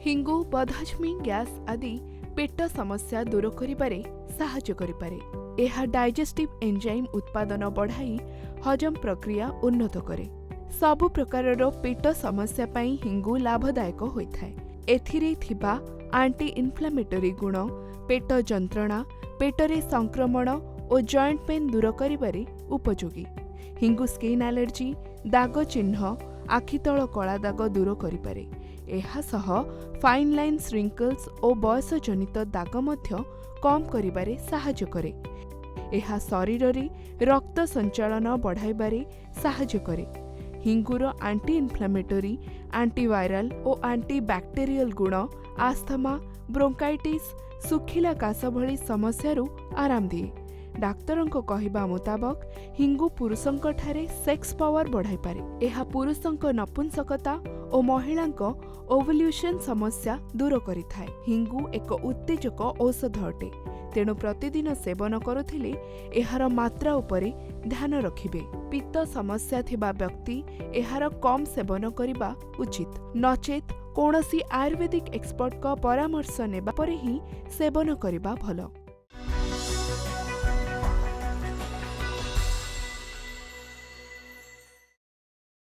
Hingu बदहजमी gas आदि पेट समस्या दूर करिबारे साहाय्य करिपारे। एहा डाइजेस्टिव एंजाइम उत्पादन बढ़ाई हजम प्रक्रिया उन्नत करे। सबु प्रकारर पेट समस्या पई हिंगु लाभदायक होइथाय। एथिरे थिबा आंटी इन्फ्लेमेटरी गुण पेट जंत्रणा, पेटरे संक्रमण और जॉइंट पेन दूर करिबारे उपयोगी। हिंगु स्किन एलर्जी, दाग चिन्ह, आखितल कला दाग दूर करिपारे। एहा सह फाइन लाइन श्रिंकल्स और बयस जनित दाग मध्य कम करिबारे साहाय्य करे। एहा शरीर रे रक्त संचालन बढ़ाइबारे साहाय्य करे। हिंगुर आंटी इन्फ्लेमेटरी, एंटीवायरल और एंटीबैक्टेरियल गुण आस्थमा, ब्रोंकाइटिस, सुखिला काश भली समस्यारू आराम दिए। डाक्तरंको कहिबा मुताबक हिंगु पुरुषंक ठारे सेक्स पावर बढ़ाई पारे। एहा पुरुषंक नपुंसकता और महिलांक ओवल्यूशन समस्या दूर करिथाय। हिंगु एक उत्तेजक औषध अटे, तेणु प्रतिदिन सेवन करुथिले एहार मात्रा उपरे ध्यान रखिबे। पित्त समस्या थिबा व्यक्ति एहार कम सेवन करिबा उचित, नचेत कौनसी आयुर्वेदिक एक्सपर्ट का परामर्श नेबा परे ही सेवन करिबा भलो।